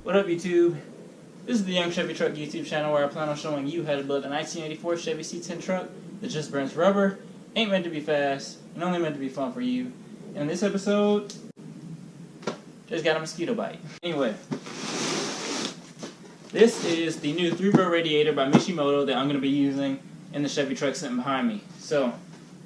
What up, YouTube? This is the Young Chevy Truck YouTube channel where I plan on showing you how to build a 1984 Chevy C10 truck that just burns rubber, ain't meant to be fast, and only meant to be fun for you. And in this episode, just got a mosquito bite. Anyway, this is the new 3-row radiator by Mishimoto that I'm going to be using in the Chevy truck sitting behind me. So,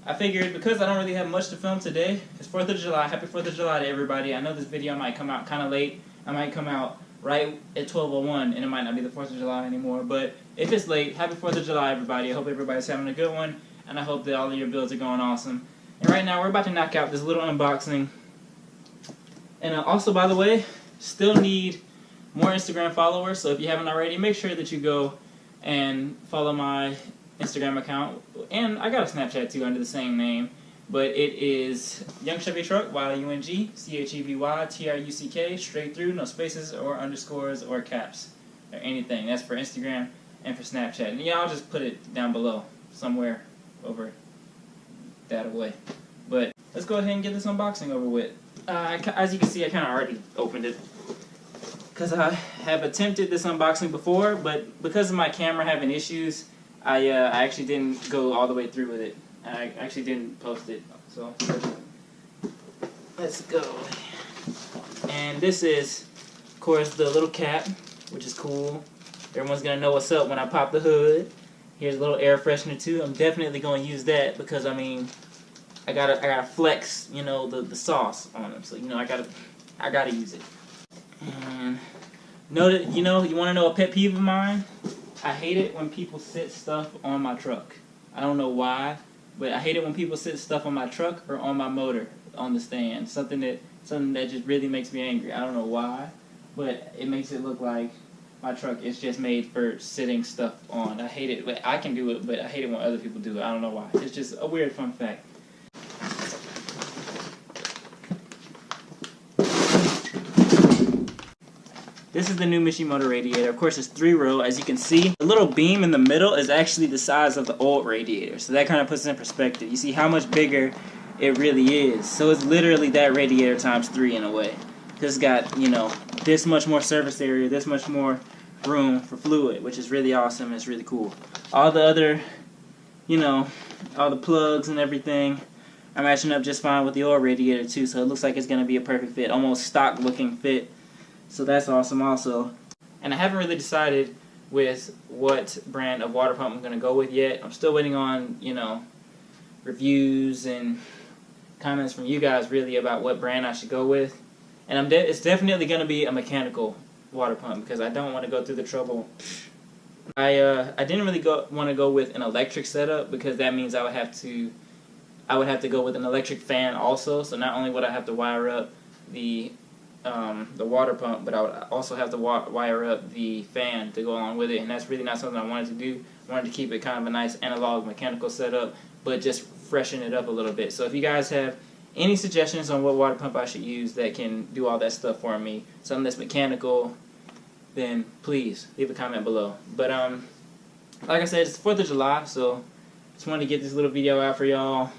I figured because I don't really have much to film today, it's 4th of July, happy 4th of July to everybody. I know this video might come out kind of late. I might come out right at 12:01 and it might not be the 4th of July anymore. But if it's late, happy 4th of July, everybody. I hope everybody's having a good one, and I hope that all of your builds are going awesome. And right now, we're about to knock out this little unboxing. And also, by the way, still need more Instagram followers. So if you haven't already, make sure that you go and follow my Instagram account. And I got a Snapchat too under the same name. But it is Young Chevy Truck, YUNG, CHEVY, TRUCK, straight through, no spaces or underscores or caps or anything. That's for Instagram and for Snapchat. And yeah, I'll just put it down below, somewhere over that away. But let's go ahead and get this unboxing over with. As you can see, I kind of already opened it, because I have attempted this unboxing before, but because of my camera having issues, I actually didn't go all the way through with it. I actually didn't post it, so let's go. And this is, of course, the little cap, which is cool. Everyone's gonna know what's up when I pop the hood. Here's a little air freshener too. I'm definitely gonna use that because I mean, I gotta flex, you know, the sauce on them. So you know, I gotta use it. And you wanna know a pet peeve of mine? I hate it when people sit stuff on my truck. I don't know why. But I hate it when people sit stuff on my truck or on my motor on the stand. Something that just really makes me angry. I don't know why, but it makes it look like my truck is just made for sitting stuff on. I hate it. But I can do it, but I hate it when other people do it. I don't know why. It's just a weird fun fact. This is the new Mishimoto radiator. Of course, it's 3-row. As you can see, the little beam in the middle is actually the size of the old radiator. So that kind of puts it in perspective. You see how much bigger it really is. So it's literally that radiator times 3 in a way. This got, you know, this much more surface area, this much more room for fluid, which is really awesome. It's really cool. All the other, you know, all the plugs and everything are matching up just fine with the old radiator too. So it looks like it's going to be a perfect fit, almost stock looking fit. So that's awesome also. And I haven't really decided with what brand of water pump I'm going to go with yet. I'm still waiting on, you know, reviews and comments from you guys really about what brand I should go with. And it's definitely going to be a mechanical water pump because I don't want to go through the trouble. I didn't really want to go with an electric setup because that means I would have to go with an electric fan also. So not only would I have to wire up the water pump, but I would also have to wire up the fan to go along with it, and that's really not something I wanted to do. I wanted to keep it kind of a nice analog mechanical setup, but just freshen it up a little bit. So if you guys have any suggestions on what water pump I should use that can do all that stuff for me, something that's mechanical, then please leave a comment below. But like I said, it's the 4th of July, so just wanted to get this little video out for y'all.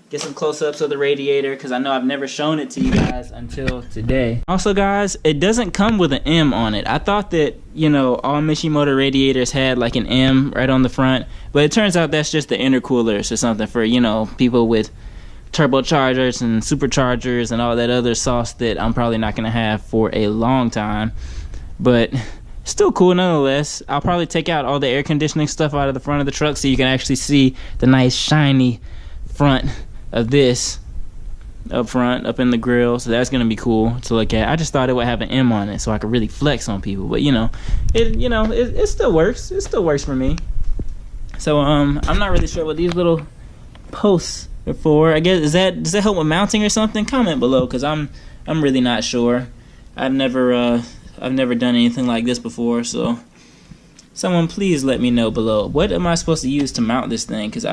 Get some close-ups of the radiator because I know I've never shown it to you guys until today. Also, guys, it doesn't come with an M on it. I thought that, you know, all Mishimoto radiators had like an M right on the front, but it turns out that's just the intercoolers or something for, you know, people with turbochargers and superchargers and all that other sauce that I'm probably not going to have for a long time. But still cool nonetheless. I'll probably take out all the air conditioning stuff out of the front of the truck so you can actually see the nice shiny front of this up front, up in the grill, so that's gonna be cool to look at. I just thought it would have an M on it so I could really flex on people, but it still works. It still works for me. So I'm not really sure what these little posts are for. I guess does that help with mounting or something? Comment below because I'm really not sure. I've never done anything like this before, so someone please let me know below. What am I supposed to use to mount this thing? Because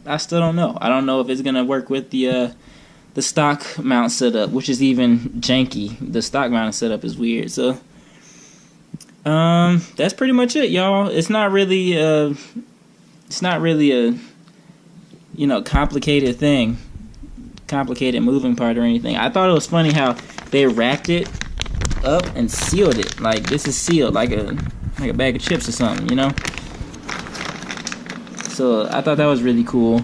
I still don't know. I don't know if it's gonna work with the stock mount setup, which is even janky. The stock mount setup is weird. So that's pretty much it, y'all. It's not really a complicated thing, complicated moving part or anything. I thought it was funny how they wrapped it up and sealed it. Like this is sealed like a bag of chips or something, you know? So I thought that was really cool.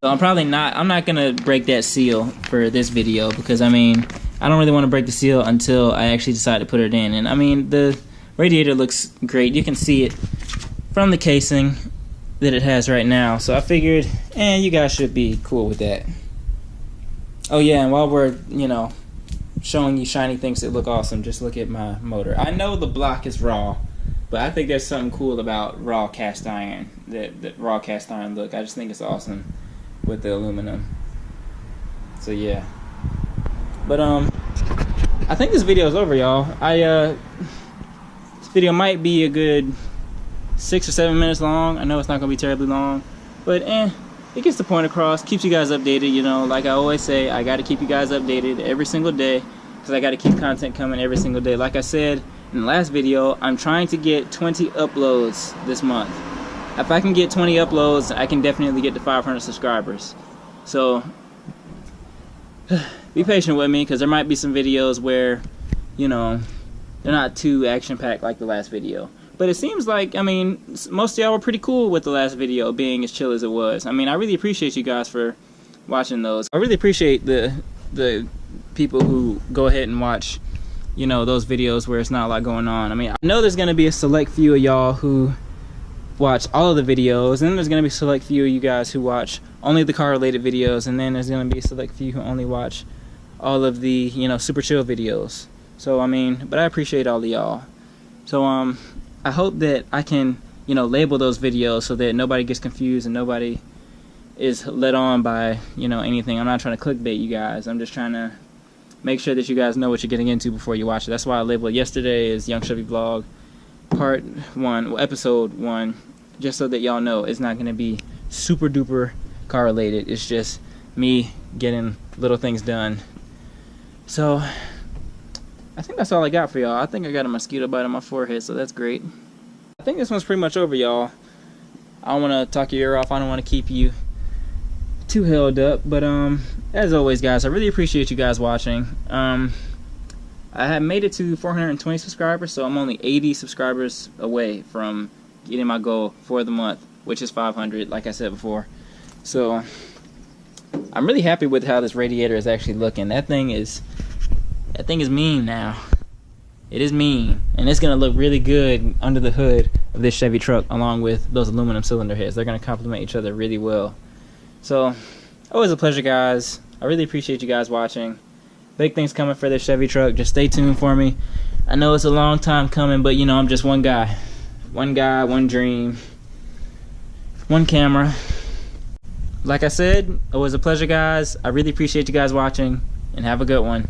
So I'm not gonna break that seal for this video because I mean, I don't really want to break the seal until I actually decide to put it in. And I mean, the radiator looks great. You can see it from the casing that it has right now. So I figured, you guys should be cool with that. Oh yeah, and while we're, you know, showing you shiny things that look awesome, just look at my motor. I know the block is raw, but I think there's something cool about raw cast iron, that raw cast iron look. I just think it's awesome with the aluminum. So yeah. But I think this video is over, y'all. This video might be a good 6 or 7 minutes long. I know it's not gonna be terribly long, but it gets the point across, keeps you guys updated. You know, like I always say, I gotta keep you guys updated every single day because I gotta keep content coming every single day. Like I said in the last video, I'm trying to get 20 uploads this month. If I can get 20 uploads, I can definitely get to 500 subscribers. So be patient with me because there might be some videos where, you know, they're not too action-packed like the last video. But it seems like, I mean, most of y'all were pretty cool with the last video being as chill as it was. I mean, I really appreciate you guys for watching those. I really appreciate the people who go ahead and watch, you know, those videos where it's not a lot going on. I mean, I know there's going to be a select few of y'all who watch all of the videos, and then there's going to be a select few of you guys who watch only the car-related videos, and then there's going to be a select few who only watch all of the, you know, super chill videos. So, I mean, but I appreciate all of y'all. So, I hope that I can, you know, label those videos so that nobody gets confused and nobody is led on by, you know, anything. I'm not trying to clickbait you guys. I'm just trying to make sure that you guys know what you're getting into before you watch it. That's why I labeled yesterday as Young Chevy Vlog Part 1, well, Episode 1, just so that y'all know it's not going to be super duper car related. It's just me getting little things done. So I think that's all I got for y'all. I think I got a mosquito bite on my forehead, so that's great. I think this one's pretty much over, y'all. I don't want to talk your ear off. I don't want to keep you too held up. But as always, guys, I really appreciate you guys watching. I have made it to 420 subscribers, so I'm only 80 subscribers away from getting my goal for the month, which is 500, like I said before. So I'm really happy with how this radiator is actually looking. That thing is mean now. It is mean, and it's gonna look really good under the hood of this Chevy truck along with those aluminum cylinder heads. They're gonna complement each other really well. So always a pleasure, guys. I really appreciate you guys watching. Big things coming for this Chevy truck. Just stay tuned for me. I know it's a long time coming, but you know, I'm just one guy, one dream, one camera. Like I said, it was a pleasure, guys. I really appreciate you guys watching, and have a good one.